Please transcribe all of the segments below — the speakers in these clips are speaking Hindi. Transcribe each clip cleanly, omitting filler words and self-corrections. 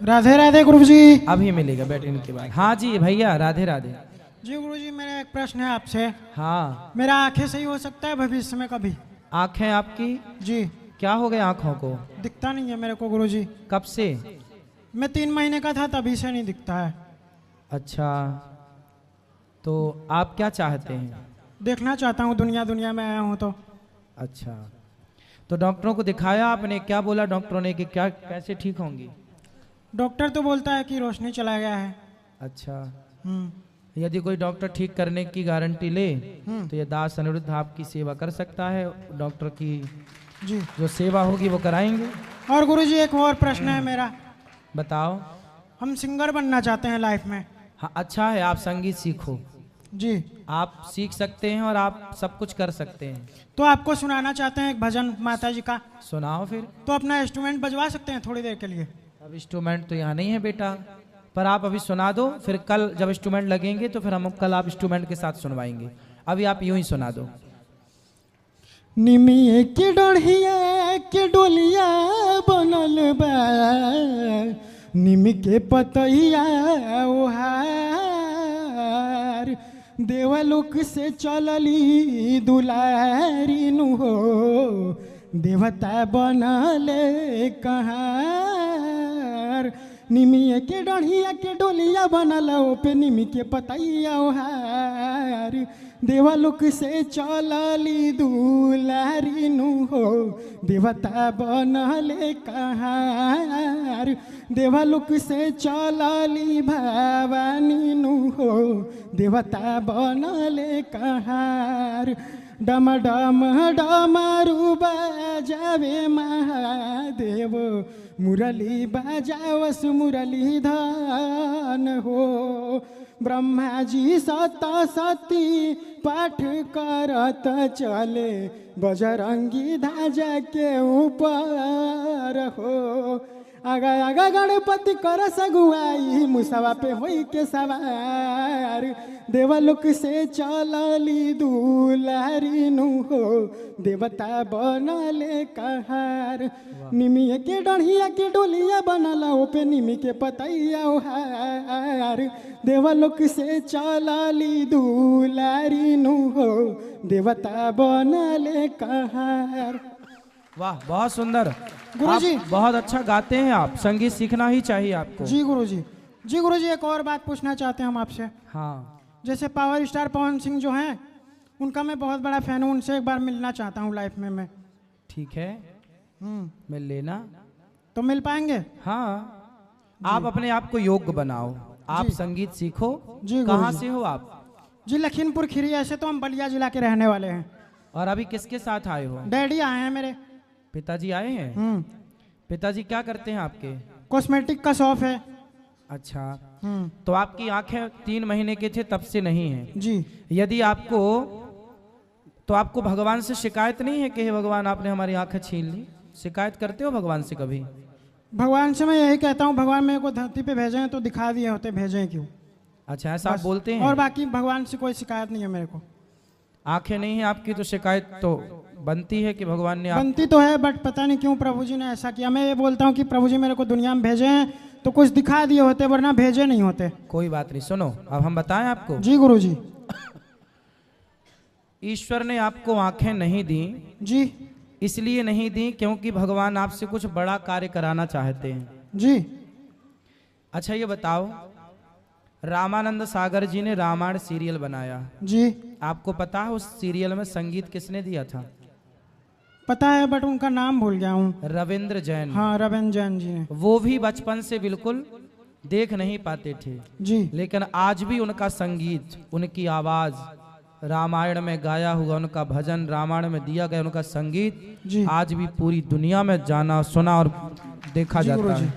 राधे राधे गुरुजी। अभी मिलेगा बैठने के बाद। हाँ जी भैया, राधे राधे। जी गुरुजी, मेरा एक प्रश्न है आपसे। हाँ। मेरा आंखें सही हो सकता है भविष्य में कभी? आंखें आपकी जी। क्या हो गया आंखों को? दिखता नहीं है मेरे को गुरुजी। कब से? मैं 3 महीने का था तभी से नहीं दिखता है। अच्छा, तो आप क्या चाहते हैं? देखना चाहता हूँ, दुनिया दुनिया में आया हूँ तो। अच्छा, तो डॉक्टरों को दिखाया आपने? क्या बोला डॉक्टरों ने कि क्या कैसे ठीक होंगी? डॉक्टर तो बोलता है कि रोशनी चला गया है। अच्छा, हम्म। यदि कोई डॉक्टर ठीक करने की गारंटी ले हम्म। तो ये दास अनिरुद्ध आपकी सेवा कर सकता है। डॉक्टर की जी। जो सेवा होगी वो कराएंगे। और गुरुजी एक और प्रश्न है मेरा। बताओ। हम सिंगर बनना चाहते हैं लाइफ में। हाँ, अच्छा है, आप संगीत सीखो। जी। आप सीख सकते हैं और आप सब कुछ कर सकते हैं। तो आपको सुनाना चाहते हैं एक भजन माता जी का। सुनाओ फिर। तो अपना इंस्ट्रूमेंट बजवा सकते हैं थोड़ी देर के लिए? अब इंस्ट्रूमेंट तो यहाँ नहीं है बेटा, पर आप अभी सुना दो, फिर कल जब इंस्ट्रूमेंट लगेंगे तो फिर हम कल आप इंस्ट्रूमेंट के साथ सुनवाएंगे। अभी आप यूं ही सुना दो। निमिये के डढ़िया के डोलिया बनल बा, निम के पतैया ओहार, देवलोक से चलली दुलारी नु हो, देवता बनले कहार। निमिये के डढ़िया के डोलिया बनल पे निमी के पतैया ओहार, देवलोक से चलली दुलारी नु हो, देवता बनले कहार। देवलोक से चलली भवानी नु हो, देवता बनले कहार। डम डम डमरू बजावे महादेव, मुरली बजावस मुरली धन हो। ब्रह्मा जी सत सती पाठ करत चले, बजरंगी ध्वजा के ऊपर हो। आगा आगा गणपति कर सगुआई, मुसवा पे होई के सवार, देवलोक से चलली दुलारी नु हो, देवता बनले कहार। निमिये के डढ़िया के डोलिया बनल पे निमी के पतैया ओहार, देवलोक से चलली दुलारी नु हो, देवता बनले कहार। वाह, बहुत सुंदर गुरुजी। आप बहुत अच्छा गाते हैं। आप संगीत सीखना ही चाहिए आपको। जी गुरुजी। जी गुरुजी, एक और बात पूछना चाहते हैं हम आपसे। हाँ। जैसे पावर स्टार पवन सिंह जो हैं, उनका मैं बहुत बड़ा फैन हूँ, उनसे एक बार मिलना चाहता हूँ लाइफ में मैं। ठीक है, मिल लेना। तो मिल पाएंगे? हाँ, आप अपने आप को योग्य बनाओ, आप संगीत सीखो। जी कहाँ गुरुजी। से हो आप? जी लखीमपुर खीरी। ऐसे तो हम बलिया जिला के रहने वाले हैं। और अभी किसके साथ आए हो? डैडी आए हैं मेरे। पिताजी आए हैं? पिताजी क्या करते हैं आपके? कॉस्मेटिक का शॉप है। अच्छा, तो आपकी आंखें 3 महीने के थे तब से नहीं है जी। यदि आपको, तो आपको भगवान से शिकायत नहीं है कि हे भगवान आपने हमारी आंखें छीन ली? शिकायत करते हो भगवान से कभी? भगवान से मैं यही कहता हूँ, भगवान मेरे को धरती पे भेजे हैं तो दिखा दिए होते, भेजे क्यों? अच्छा, ऐसा आप बोलते हैं? और बाकी भगवान से कोई शिकायत नहीं है मेरे को। आंखें नहीं है आपकी तो शिकायत तो बनती है कि भगवान ने बनती तो है, बट पता नहीं क्यों प्रभु जी ने ऐसा किया। मैं ये बोलता हूँ कि प्रभु जी मेरे को दुनिया में भेजे हैं तो कुछ दिखा दिए होते, वरना भेजे नहीं होते। कोई बात नहीं, सुनो अब हम बताएं आपको। जी गुरुजी। ईश्वर ने आपको आंखें नहीं दी जी। इसलिए नहीं दी क्योंकि भगवान आपसे कुछ बड़ा कार्य कराना चाहते हैं। जी। अच्छा ये बताओ, रामानंद सागर जी ने रामायण सीरियल बनाया। जी। आपको पता है उस सीरियल में संगीत किसने दिया था? पता है, बट उनका नाम भूल गया हूँ। रविंद्र जैन। हाँ, रविंद्र जैन जी ने। वो भी बचपन से बिल्कुल देख नहीं पाते थे जी। लेकिन आज भी उनका संगीत, उनकी आवाज, रामायण में गाया हुआ उनका भजन, रामायण में दिया गया उनका संगीत जी। आज भी पूरी दुनिया में जाना सुना और देखा जाता है।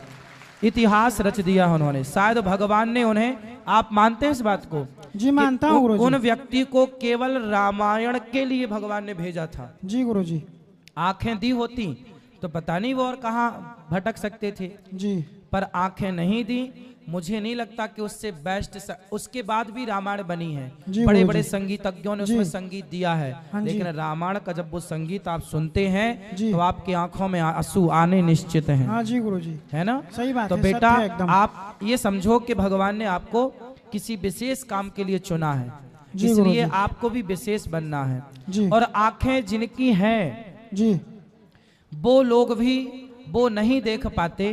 इतिहास रच दिया उन्होंने। शायद भगवान ने उन्हें, आप मानते हैं इस बात को? जी मानता हूँ गुरुजी। उन व्यक्ति को केवल रामायण के लिए भगवान ने भेजा था। जी गुरुजी। आंखें दी होती तो पता नहीं वो और कहाँ भटक सकते थे, जी। पर आंखें नहीं दी मुझे नहीं लगता कि उससे बेस्ट उसके बाद भी रामायण बनी है, जी बड़े गुरुजी। बड़े संगीतज्ञों ने उसमें संगीत दिया है, हाँ जी। लेकिन रामायण का जब वो संगीत आप सुनते हैं जी। तो आपकी आंखों में आंसू आने निश्चित हैं। हाँ जी गुरुजी, है ना? सही बात तो है, बेटा सत्य है एकदम। आप ये समझो कि भगवान ने आपको किसी विशेष काम के लिए चुना है, जी इसलिए गुरुजी। आपको भी विशेष बनना है। जी और आंखें जिनकी हैं जी वो लोग भी वो नहीं देख पाते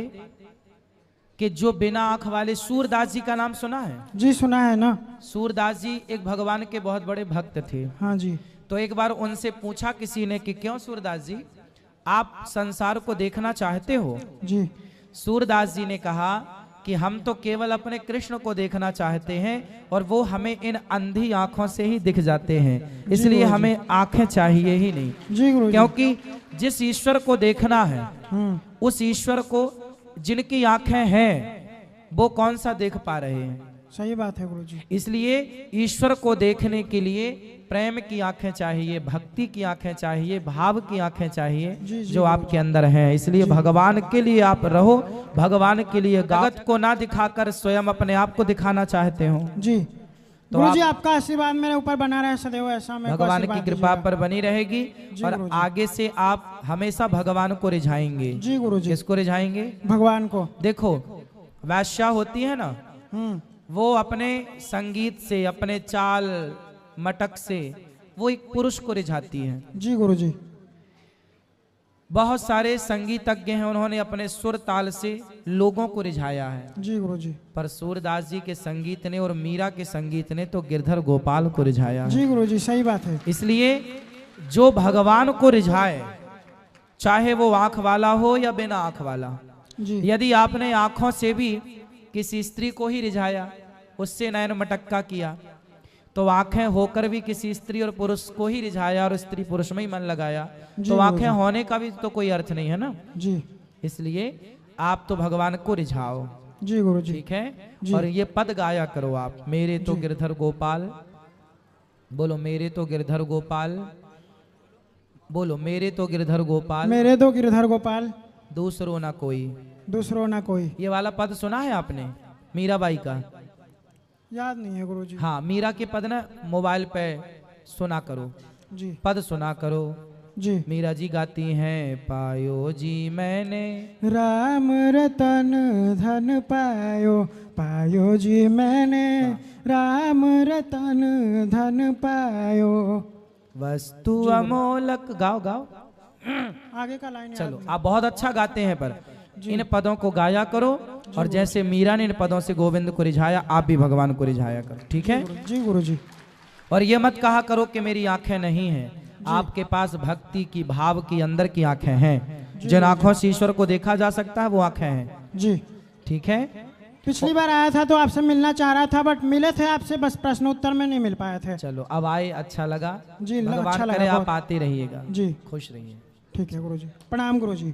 कि जो बिना आंख वाले। सूरदास जी का नाम सुना है? जी सुना है ना। सूरदास जी एक भगवान के बहुत बड़े भक्त थे। हाँ जी तो एक बार उनसे पूछा किसी ने कि क्यों सूरदास जी आप संसार को देखना चाहते हो? जी सूरदास जी ने कहा कि हम तो केवल अपने कृष्ण को देखना चाहते हैं और वो हमें इन अंधी आंखों से ही दिख जाते हैं, इसलिए गुरुजी। हमें आंखें चाहिए ही नहीं। जी गुरुजी। क्योंकि जिस ईश्वर को देखना है हम्म, उस ईश्वर को जिनकी आंखें हैं वो कौन सा देख पा रहे हैं? सही बात है गुरुजी। इसलिए ईश्वर को देखने के लिए प्रेम की आंखें चाहिए, भक्ति की आंखें चाहिए, भाव की आंखें चाहिए, जी, जी, जो आपके अंदर हैं। इसलिए भगवान के लिए आप रहो, भगवान के लिए जगत को ना दिखाकर स्वयं अपने आप को दिखाना चाहते हो जी तो गुरुजी, आपका आशीर्वाद मेरे ऊपर बना रहे सदैव, ऐसा मेरे को भगवान की आशीर्वाद कृपा दीजिएगा। पर बनी रहेगी जी और गुरुजी। आगे से आप हमेशा भगवान को रिझाएंगे। जी गुरुजी, किसको रिझाएंगे? भगवान को। देखो वैश्या होती है ना, हम्म, वो अपने संगीत से, अपने चाल मटक से वो एक पुरुष को रिझाती है। जी गुरुजी। बहुत सारे संगीतज्ञ हैं, उन्होंने अपने सुर ताल से लोगों को रिझाया है, जी गुरुजी। पर सूरदास जी के संगीत ने और मीरा के संगीत ने तो गिरधर गोपाल को रिझाया है। जी गुरुजी, सही बात है। इसलिए जो भगवान को रिझाए, चाहे वो आंख वाला हो या बिना आंख वाला, जी यदि आपने आंखों से भी किसी स्त्री को ही रिझाया, उससे नयन मटक्का किया, तो आंखें होकर भी किसी स्त्री और पुरुष को ही रिझाया और स्त्री पुरुष में ही मन लगाया, जी तो आंखें गुरुजी। होने का भी तो कोई अर्थ नहीं है ना। जी इसलिए आप तो भगवान को रिझाओ, जी गुरुजी। ठीक है? जी। और ये पद गाया करो आप, मेरे तो जी। गिरधर गोपाल, बोलो मेरे तो गिरधर गोपाल, बोलो मेरे तो गिरधर गोपाल, मेरे तो गिरधर गोपाल, दूसरो ना कोई। दूसरों ना कोई। ये वाला पद सुना है आपने मीराबाई का? याद नहीं है गुरुजी। हाँ, मीरा के पद ना मोबाइल पे सुना करो, जी पद सुना करो। जी। मीरा जी गाती हैं, पायो जी मैंने, राम रतन धन पायो, पायो जी मैंने, राम रतन धन पायो। वस्तु अमोलक। गाओ गाओ, आगे का लाइन याद चलो नहीं। आप बहुत अच्छा गाते हैं, पर इन पदों को गाया करो और जैसे मीरा ने इन पदों से गोविंद को रिझाया, आप भी भगवान को रिझाया करो, ठीक है? जी गुरुजी। और ये मत कहा करो कि मेरी आंखें नहीं हैं, आपके पास भक्ति की, भाव की, अंदर की आंखें हैं। जिन आंखों से ईश्वर को देखा जा सकता है वो आंखें हैं, जी ठीक है? पिछली बार आया था तो आपसे मिलना चाह रहा था, बट मिले थे आपसे, बस प्रश्न उत्तर में नहीं मिल पाए थे। चलो अब आए, अच्छा लगा। जी, भगवान अच्छा लगा करे आप बहुत। आते रहिएगा, जी खुश रहिए। ठीक है गुरुजी, प्रणाम गुरुजी।